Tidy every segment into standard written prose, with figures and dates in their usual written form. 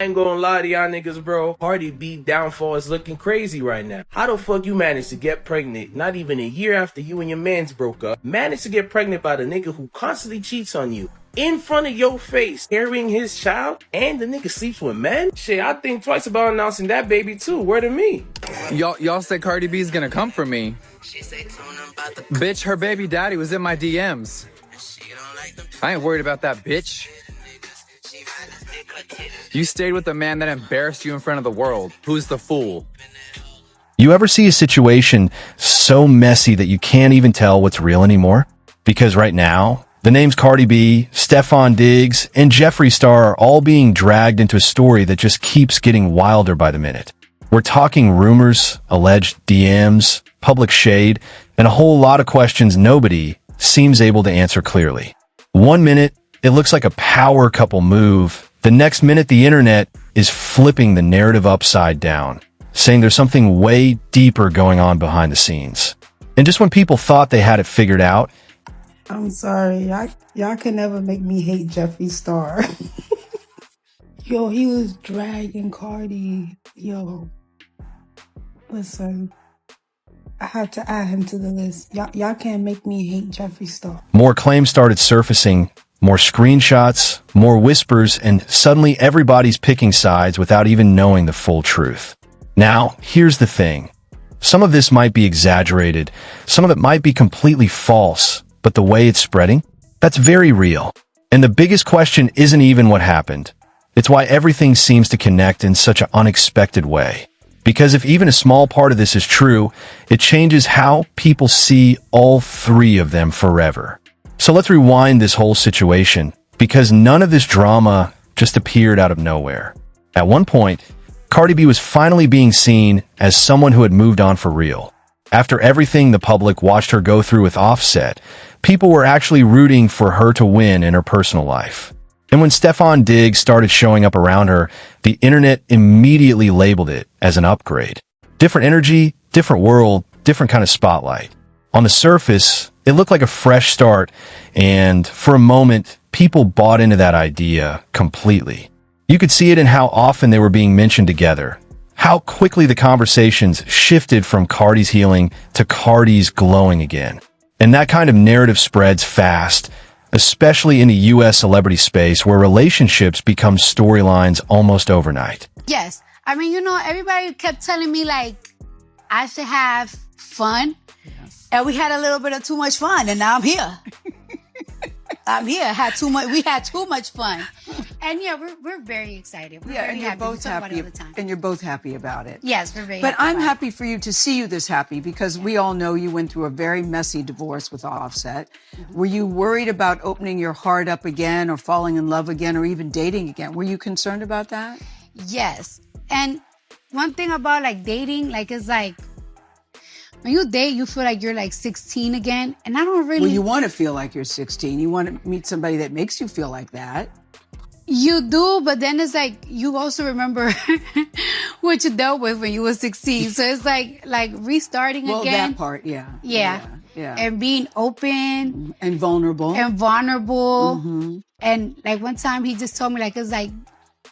I ain't gonna lie to y'all niggas, bro. Cardi B downfall is looking crazy right now. How the fuck you managed to get pregnant not even a year after you and your mans broke up? Managed to get pregnant by the nigga who constantly cheats on you in front of your face, carrying his child, and the nigga sleeps with men? Shit, I think twice about announcing that baby too. Word to me. Y'all said Cardi B's gonna come for me. Bitch, her baby daddy was in my DMs. I ain't worried about that bitch. You stayed with the man that embarrassed you in front of the world. Who's the fool? You ever see a situation so messy that you can't even tell what's real anymore? Because right now, the names Cardi B, Stefon Diggs, and Jeffree Star are all being dragged into a story that just keeps getting wilder by the minute. We're talking rumors, alleged DMs, public shade, and a whole lot of questions nobody seems able to answer clearly. 1 minute, it looks like a power couple move. The next minute, the internet is flipping the narrative upside down, saying there's something way deeper going on behind the scenes. And just when people thought they had it figured out, I'm sorry, y'all can never make me hate Jeffree Star. Yo, he was dragging Cardi. Yo, listen, I have to add him to the list. Y'all can't make me hate Jeffree Star. more claims started surfacing, more screenshots, more whispers, and suddenly everybody's picking sides without even knowing the full truth. Now, here's the thing. Some of this might be exaggerated, some of it might be completely false, but the way it's spreading, that's very real. And the biggest question isn't even what happened. It's why everything seems to connect in such an unexpected way. Because if even a small part of this is true, it changes how people see all three of them forever. So let's rewind this whole situation, because none of this drama just appeared out of nowhere. At one point, Cardi B was finally being seen as someone who had moved on for real. After everything the public watched her go through with Offset, people were actually rooting for her to win in her personal life. And when Stefon Diggs started showing up around her, the internet immediately labeled it as an upgrade. Different energy, different world, different kind of spotlight. On the surface, it looked like a fresh start, and for a moment, people bought into that idea completely. You could see it in how often they were being mentioned together, how quickly the conversations shifted from Cardi's healing to Cardi's glowing again. And that kind of narrative spreads fast, especially in the US celebrity space where relationships become storylines almost overnight. Yes. I mean, everybody kept telling me, like, I should have fun. Yes. And we had a little bit of too much fun, and now I'm here. We had too much fun. And yeah, we're very excited. We're very and you're happy. both happy. All the time. And you're both happy about it. Yes, we're very But happy. I'm happy for you to see you this happy, because we all know you went through a very messy divorce with Offset. Mm-hmm. Were you worried about opening your heart up again, or falling in love again, or even dating again? Were you concerned about that? Yes. And one thing about like dating, like it's like when you date, you feel like you're like 16 again. And I don't really... Well, you want to feel like you're 16. You want to meet somebody that makes you feel like that. You do, but then it's like you also remember what you dealt with when you were 16. So it's like restarting again. Well, that part, yeah. Yeah. And being open. And vulnerable. Mm-hmm. And like one time he just told me, like, it's like,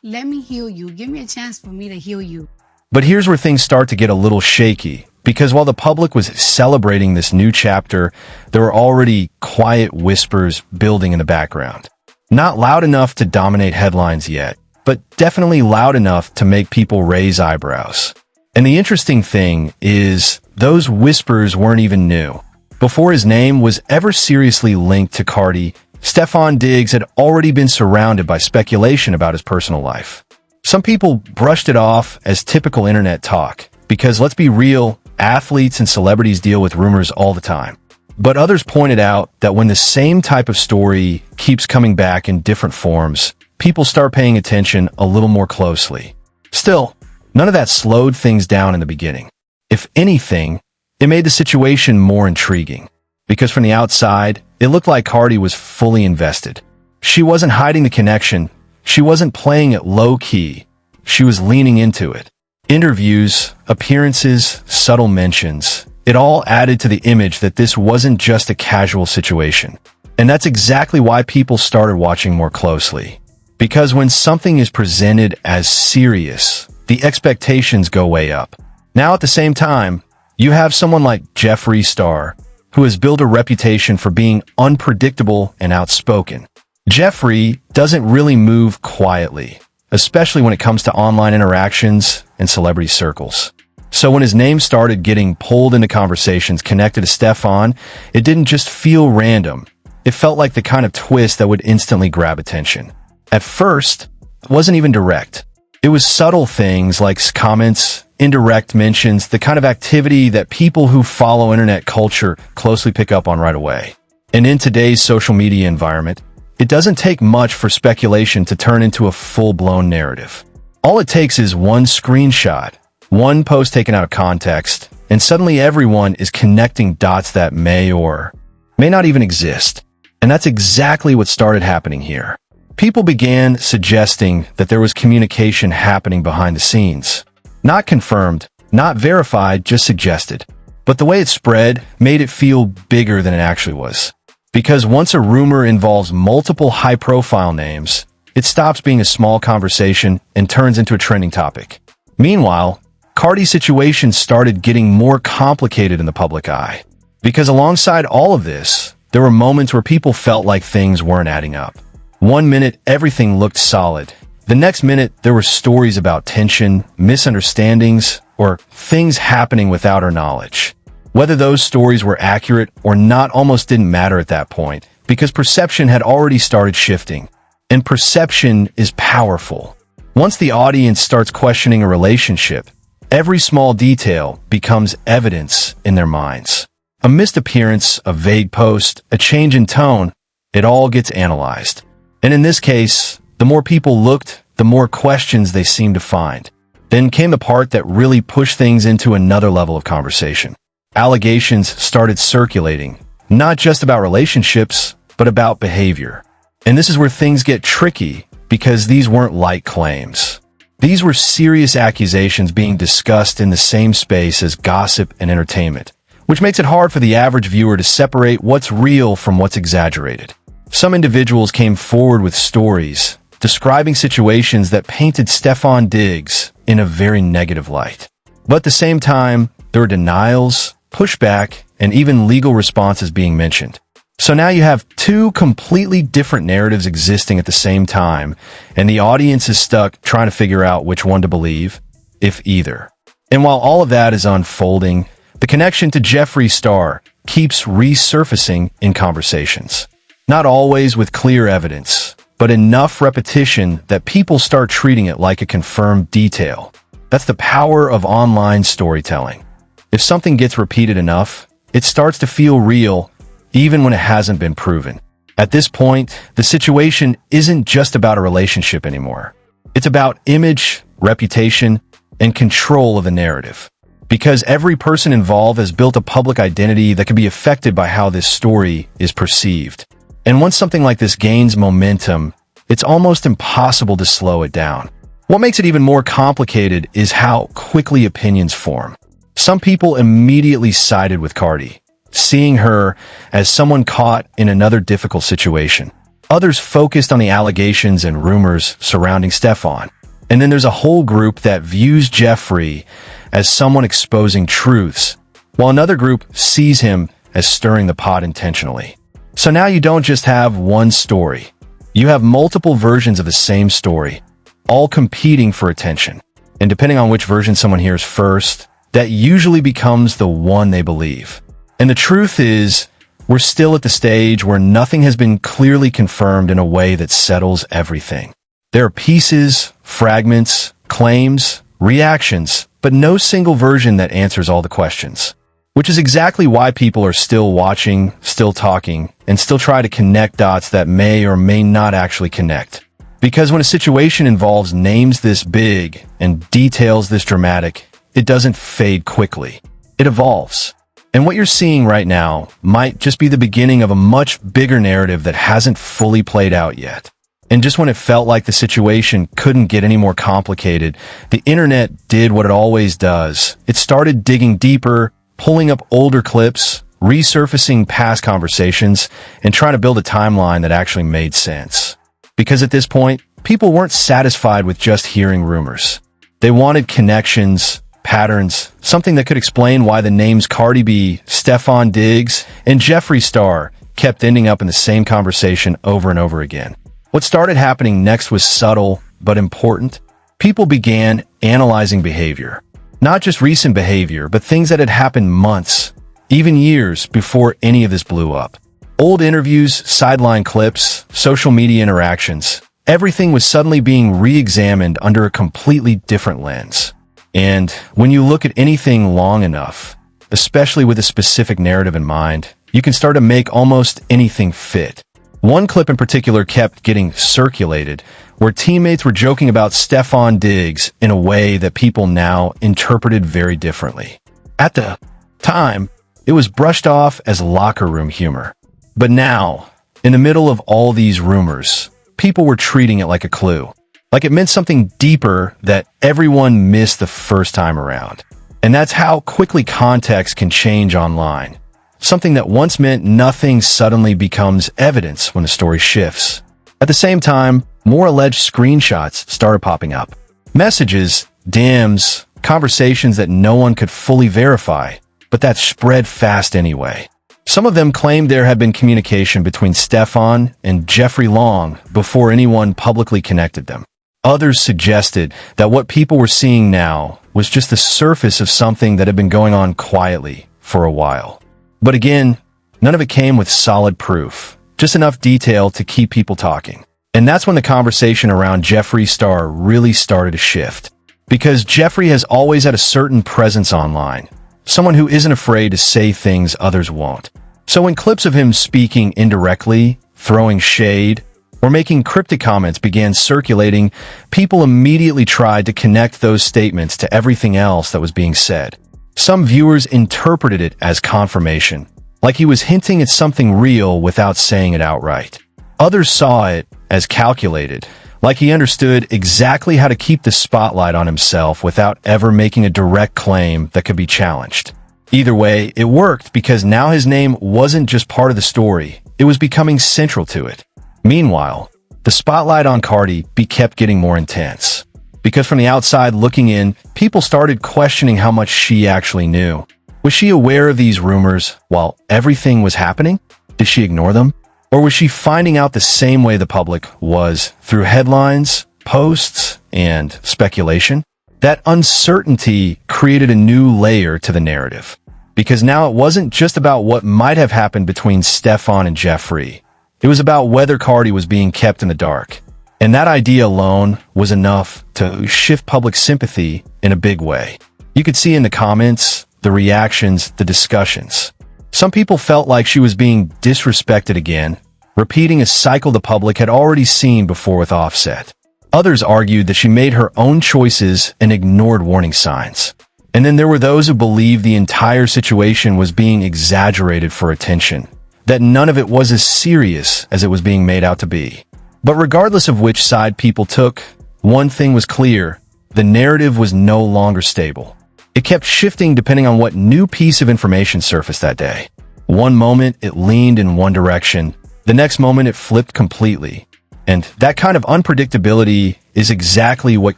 let me heal you. Give me a chance for me to heal you. But here's where things start to get a little shaky, because while the public was celebrating this new chapter, there were already quiet whispers building in the background. Not loud enough to dominate headlines yet, but definitely loud enough to make people raise eyebrows. And the interesting thing is, those whispers weren't even new. Before his name was ever seriously linked to Cardi, Stefon Diggs had already been surrounded by speculation about his personal life. Some people brushed it off as typical internet talk, because let's be real, athletes and celebrities deal with rumors all the time. But others pointed out that when the same type of story keeps coming back in different forms, people start paying attention a little more closely. Still, none of that slowed things down in the beginning. If anything, it made the situation more intriguing, because from the outside, it looked like Cardi was fully invested. She wasn't hiding the connection. She wasn't playing it low-key. She was leaning into it. Interviews, appearances, subtle mentions, it all added to the image that this wasn't just a casual situation. And that's exactly why people started watching more closely. Because when something is presented as serious, the expectations go way up. Now, at the same time, you have someone like Jeffree Star, who has built a reputation for being unpredictable and outspoken. Jeffree doesn't really move quietly, especially when it comes to online interactions and celebrity circles. So when his name started getting pulled into conversations connected to Stefon, it didn't just feel random. It felt like the kind of twist that would instantly grab attention. At first, it wasn't even direct. It was subtle things like comments, indirect mentions, the kind of activity that people who follow internet culture closely pick up on right away. And in today's social media environment, it doesn't take much for speculation to turn into a full-blown narrative. All it takes is one screenshot, one post taken out of context, and suddenly everyone is connecting dots that may or may not even exist. And that's exactly what started happening here. People began suggesting that there was communication happening behind the scenes. Not confirmed, not verified, just suggested. But the way it spread made it feel bigger than it actually was. Because once a rumor involves multiple high-profile names, it stops being a small conversation and turns into a trending topic. Meanwhile, Cardi's situation started getting more complicated in the public eye. Because alongside all of this, there were moments where people felt like things weren't adding up. One minute, everything looked solid. The next minute, there were stories about tension, misunderstandings, or things happening without her knowledge. Whether those stories were accurate or not almost didn't matter at that point, because perception had already started shifting. And perception is powerful. Once the audience starts questioning a relationship, every small detail becomes evidence in their minds. A missed appearance, a vague post, a change in tone, it all gets analyzed. And in this case, the more people looked, the more questions they seemed to find. Then came the part that really pushed things into another level of conversation. Allegations started circulating, not just about relationships, but about behavior. And this is where things get tricky, because these weren't light claims. These were serious accusations being discussed in the same space as gossip and entertainment, which makes it hard for the average viewer to separate what's real from what's exaggerated. Some individuals came forward with stories describing situations that painted Stefon Diggs in a very negative light. But at the same time, there were denials, pushback, and even legal responses being mentioned. So now you have two completely different narratives existing at the same time, and the audience is stuck trying to figure out which one to believe, if either. And while all of that is unfolding, the connection to Jeffree Star keeps resurfacing in conversations. Not always with clear evidence, but enough repetition that people start treating it like a confirmed detail. That's the power of online storytelling. If something gets repeated enough, it starts to feel real, even when it hasn't been proven. At this point, the situation isn't just about a relationship anymore. It's about image, reputation, and control of the narrative. Because every person involved has built a public identity that can be affected by how this story is perceived. And once something like this gains momentum, it's almost impossible to slow it down. What makes it even more complicated is how quickly opinions form. Some people immediately sided with Cardi, seeing her as someone caught in another difficult situation. Others focused on the allegations and rumors surrounding Stefon. And then there's a whole group that views Jeffree as someone exposing truths, while another group sees him as stirring the pot intentionally. So now you don't just have one story. You have multiple versions of the same story, all competing for attention. And depending on which version someone hears first, that usually becomes the one they believe. And the truth is, we're still at the stage where nothing has been clearly confirmed in a way that settles everything. There are pieces, fragments, claims, reactions, but no single version that answers all the questions. Which is exactly why people are still watching, still talking, and still try to connect dots that may or may not actually connect. Because when a situation involves names this big and details this dramatic, it doesn't fade quickly. It evolves. And what you're seeing right now might just be the beginning of a much bigger narrative that hasn't fully played out yet. And just when it felt like the situation couldn't get any more complicated, the internet did what it always does. It started digging deeper, pulling up older clips, resurfacing past conversations, and trying to build a timeline that actually made sense. Because at this point, People weren't satisfied with just hearing rumors. They wanted connections, patterns, something that could explain why the names Cardi B, Stefon Diggs, and Jeffree Star kept ending up in the same conversation over and over again. What started happening next was subtle but important. People began analyzing behavior. Not just recent behavior, but things that had happened months, even years before any of this blew up. Old interviews, sideline clips, social media interactions, everything was suddenly being re-examined under a completely different lens. And when you look at anything long enough, especially with a specific narrative in mind, you can start to make almost anything fit. One clip in particular kept getting circulated, where teammates were joking about Stefon Diggs in a way that people now interpreted very differently. At the time, it was brushed off as locker room humor. But now, in the middle of all these rumors, people were treating it like a clue. Like it meant something deeper that everyone missed the first time around. And that's how quickly context can change online. Something that once meant nothing suddenly becomes evidence when the story shifts. At the same time, more alleged screenshots started popping up. Messages, DMs, conversations that no one could fully verify, but that spread fast anyway. Some of them claimed there had been communication between Stefon and Jeffree long before anyone publicly connected them. Others suggested that what people were seeing now was just the surface of something that had been going on quietly for a while. But again, none of it came with solid proof, just enough detail to keep people talking. And that's when the conversation around Jeffree Star really started to shift. Because Jeffree has always had a certain presence online, someone who isn't afraid to say things others won't. So when clips of him speaking indirectly, throwing shade, or making cryptic comments began circulating, people immediately tried to connect those statements to everything else that was being said. Some viewers interpreted it as confirmation, like he was hinting at something real without saying it outright. Others saw it as calculated, like he understood exactly how to keep the spotlight on himself without ever making a direct claim that could be challenged. Either way, it worked because now his name wasn't just part of the story, it was becoming central to it. Meanwhile, the spotlight on Cardi B kept getting more intense. Because from the outside looking in, people started questioning how much she actually knew. Was she aware of these rumors while everything was happening? Did she ignore them? Or was she finding out the same way the public was, through headlines, posts, and speculation? That uncertainty created a new layer to the narrative. Because now it wasn't just about what might have happened between Stefon and Jeffree. It was about whether Cardi was being kept in the dark. And that idea alone was enough to shift public sympathy in a big way. You could see in the comments, the reactions, the discussions. Some people felt like she was being disrespected again, repeating a cycle the public had already seen before with Offset. Others argued that she made her own choices and ignored warning signs. And then there were those who believed the entire situation was being exaggerated for attention, that none of it was as serious as it was being made out to be. But regardless of which side people took, one thing was clear: the narrative was no longer stable. It kept shifting depending on what new piece of information surfaced that day. One moment it leaned in one direction, the next moment it flipped completely. And that kind of unpredictability is exactly what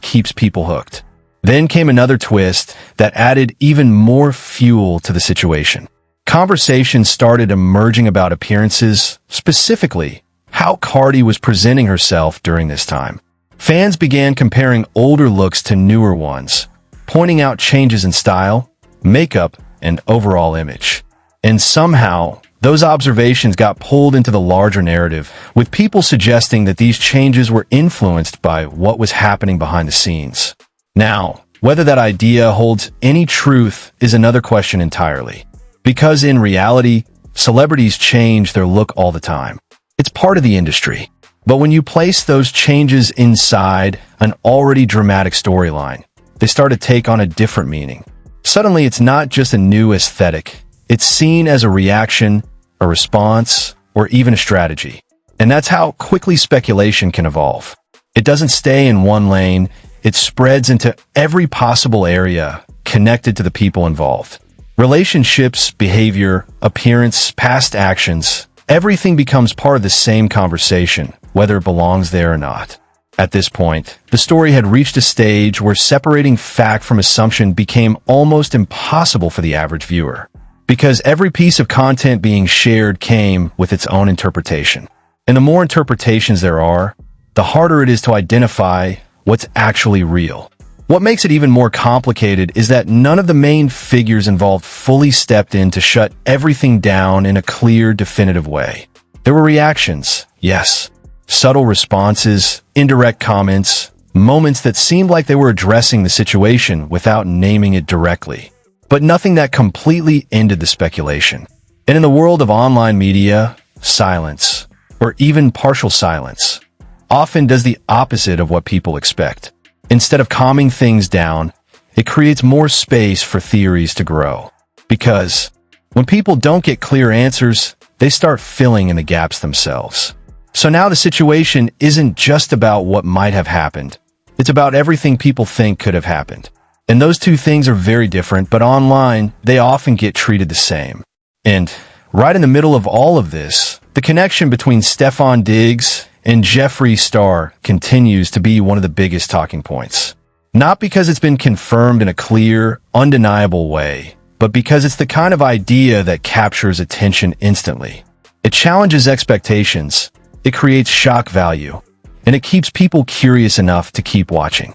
keeps people hooked. Then came another twist that added even more fuel to the situation. Conversations started emerging about appearances, specifically how Cardi was presenting herself during this time. Fans began comparing older looks to newer ones, pointing out changes in style, makeup, and overall image. And somehow, those observations got pulled into the larger narrative, with people suggesting that these changes were influenced by what was happening behind the scenes. Now, whether that idea holds any truth is another question entirely. Because in reality, celebrities change their look all the time. It's part of the industry. But when you place those changes inside an already dramatic storyline, they start to take on a different meaning. Suddenly, it's not just a new aesthetic. It's seen as a reaction, a response, or even a strategy. And that's how quickly speculation can evolve. It doesn't stay in one lane. It spreads into every possible area connected to the people involved. Relationships, behavior, appearance, past actions, everything becomes part of the same conversation, whether it belongs there or not. At this point, the story had reached a stage where separating fact from assumption became almost impossible for the average viewer, because every piece of content being shared came with its own interpretation. And the more interpretations there are, the harder it is to identify what's actually real. What makes it even more complicated is that none of the main figures involved fully stepped in to shut everything down in a clear, definitive way. There were reactions, yes, subtle responses, indirect comments, moments that seemed like they were addressing the situation without naming it directly, but nothing that completely ended the speculation. And in the world of online media, silence, or even partial silence, often does the opposite of what people expect. Instead of calming things down, it creates more space for theories to grow. Because when people don't get clear answers, they start filling in the gaps themselves. So now the situation isn't just about what might have happened. It's about everything people think could have happened. And those two things are very different, but online, they often get treated the same. And right in the middle of all of this, the connection between Stefon Diggs and Jeffree Star continues to be one of the biggest talking points. Not because it's been confirmed in a clear, undeniable way, but because it's the kind of idea that captures attention instantly. It challenges expectations, it creates shock value, and it keeps people curious enough to keep watching.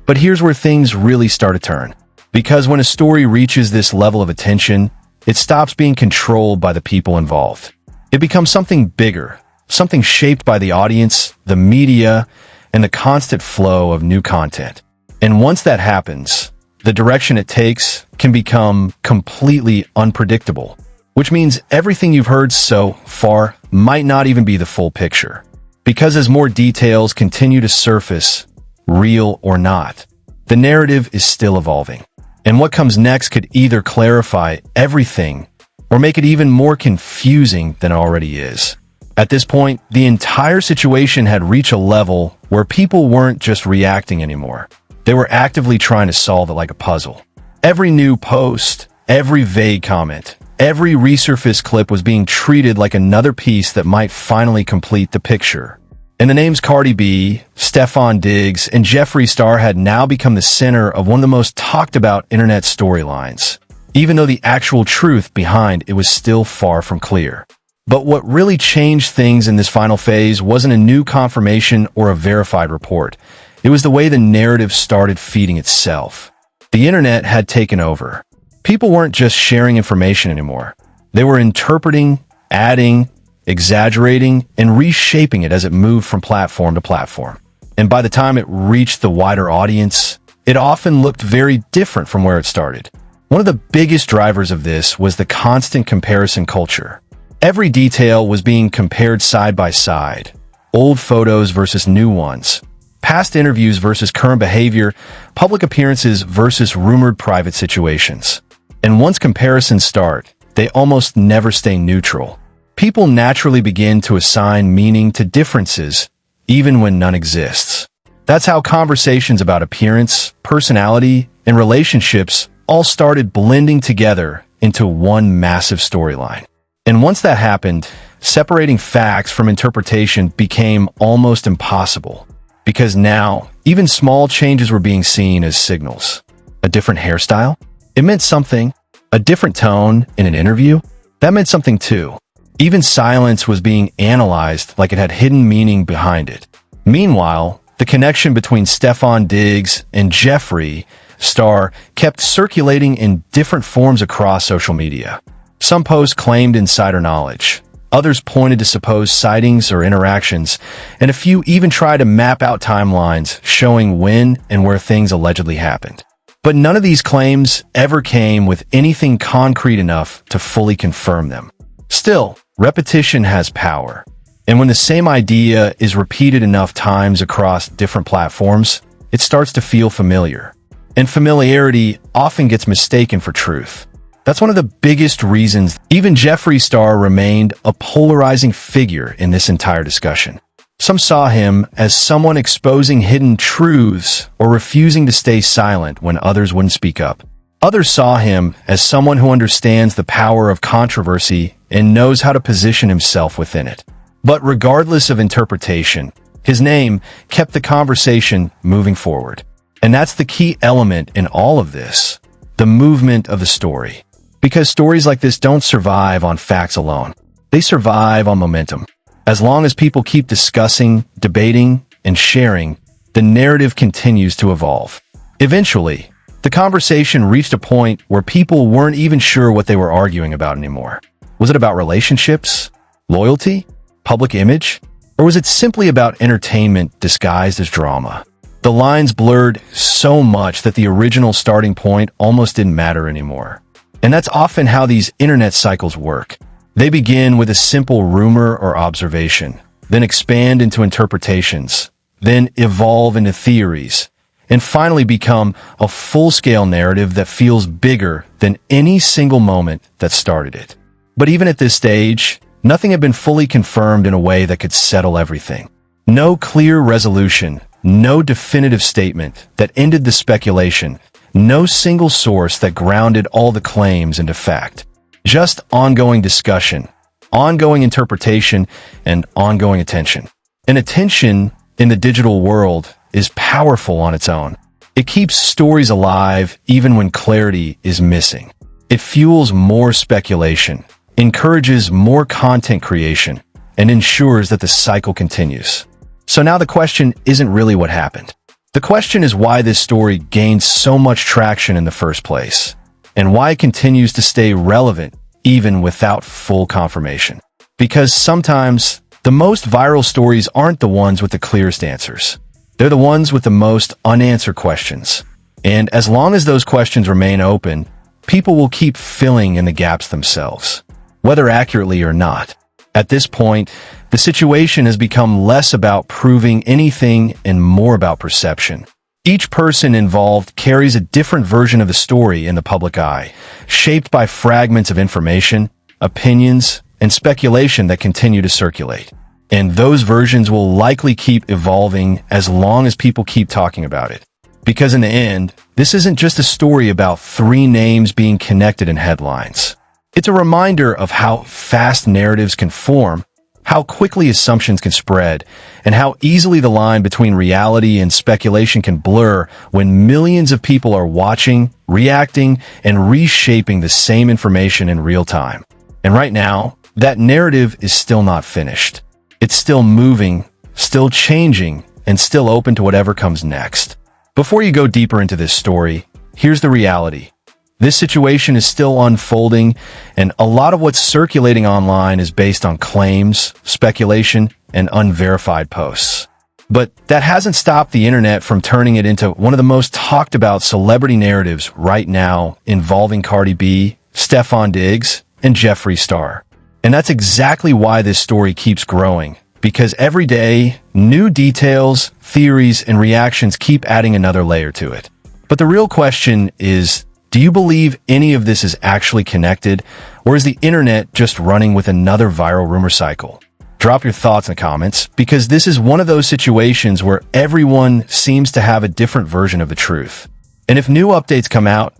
But here's where things really start to turn. Because when a story reaches this level of attention, it stops being controlled by the people involved. It becomes something bigger, something shaped by the audience, the media, and the constant flow of new content. And once that happens, the direction it takes can become completely unpredictable, which means everything you've heard so far might not even be the full picture. Because as more details continue to surface, real or not, the narrative is still evolving. And what comes next could either clarify everything or make it even more confusing than it already is. At this point, the entire situation had reached a level where people weren't just reacting anymore. They were actively trying to solve it like a puzzle. Every new post, every vague comment, every resurfaced clip was being treated like another piece that might finally complete the picture. And the names Cardi B, Stefon Diggs, and Jeffree Star had now become the center of one of the most talked about internet storylines, even though the actual truth behind it was still far from clear. But what really changed things in this final phase wasn't a new confirmation or a verified report. It was the way the narrative started feeding itself. The internet had taken over. People weren't just sharing information anymore. They were interpreting, adding, exaggerating, and reshaping it as it moved from platform to platform. And by the time it reached the wider audience, it often looked very different from where it started. One of the biggest drivers of this was the constant comparison culture. Every detail was being compared side by side. Old photos versus new ones. Past interviews versus current behavior. Public appearances versus rumored private situations. And once comparisons start, they almost never stay neutral. People naturally begin to assign meaning to differences, even when none exists. That's how conversations about appearance, personality, and relationships all started blending together into one massive storyline. And once that happened, separating facts from interpretation became almost impossible. Because now, even small changes were being seen as signals. A different hairstyle? It meant something. A different tone in an interview? That meant something too. Even silence was being analyzed like it had hidden meaning behind it. Meanwhile, the connection between Stefon Diggs and Jeffree Star kept circulating in different forms across social media. Some posts claimed insider knowledge. Others pointed to supposed sightings or interactions, and a few even tried to map out timelines showing when and where things allegedly happened. But none of these claims ever came with anything concrete enough to fully confirm them. Still, repetition has power. And when the same idea is repeated enough times across different platforms, it starts to feel familiar. And familiarity often gets mistaken for truth. That's one of the biggest reasons even Jeffree Star remained a polarizing figure in this entire discussion. Some saw him as someone exposing hidden truths or refusing to stay silent when others wouldn't speak up. Others saw him as someone who understands the power of controversy and knows how to position himself within it. But regardless of interpretation, His name kept the conversation moving forward. And that's the key element in all of this, the movement of the story. Because stories like this don't survive on facts alone. They survive on momentum. As long as people keep discussing, debating, and sharing, the narrative continues to evolve. Eventually, the conversation reached a point where people weren't even sure what they were arguing about anymore. Was it about relationships, loyalty, public image, or was it simply about entertainment disguised as drama? The lines blurred so much that the original starting point almost didn't matter anymore. And that's often how these internet cycles work. They begin with a simple rumor or observation, then expand into interpretations, then evolve into theories, and finally become a full-scale narrative that feels bigger than any single moment that started it. But even at this stage, nothing had been fully confirmed in a way that could settle everything. No clear resolution, no definitive statement that ended the speculation, no single source that grounded all the claims into fact. Just ongoing discussion, ongoing interpretation, and ongoing attention. And attention in the digital world is powerful on its own. It keeps stories alive even when clarity is missing. It fuels more speculation, encourages more content creation, and ensures that the cycle continues. So now the question isn't really what happened. The question is why this story gained so much traction in the first place, and why it continues to stay relevant even without full confirmation. Because sometimes the most viral stories aren't the ones with the clearest answers. They're the ones with the most unanswered questions. And as long as those questions remain open, people will keep filling in the gaps themselves, whether accurately or not. At this point, the situation has become less about proving anything and more about perception. Each person involved carries a different version of the story in the public eye, shaped by fragments of information, opinions, and speculation that continue to circulate. And those versions will likely keep evolving as long as people keep talking about it. Because in the end, this isn't just a story about three names being connected in headlines. It's a reminder of how fast narratives can form, how quickly assumptions can spread, and how easily the line between reality and speculation can blur when millions of people are watching, reacting, and reshaping the same information in real time. And right now, that narrative is still not finished. It's still moving, still changing, and still open to whatever comes next. Before you go deeper into this story, here's the reality. This situation is still unfolding, and a lot of what's circulating online is based on claims, speculation, and unverified posts. But that hasn't stopped the internet from turning it into one of the most talked about celebrity narratives right now involving Cardi B, Stefon Diggs, and Jeffree Star. And that's exactly why this story keeps growing, because every day, new details, theories, and reactions keep adding another layer to it. But the real question is, do you believe any of this is actually connected, or is the internet just running with another viral rumor cycle? Drop your thoughts in the comments, because this is one of those situations where everyone seems to have a different version of the truth. And if new updates come out,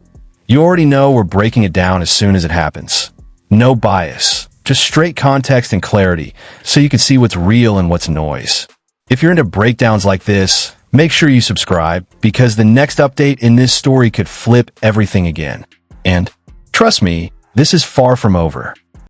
you already know we're breaking it down as soon as it happens. No bias, just straight context and clarity, so you can see what's real and what's noise. If you're into breakdowns like this, make sure you subscribe, because the next update in this story could flip everything again. And trust me, this is far from over.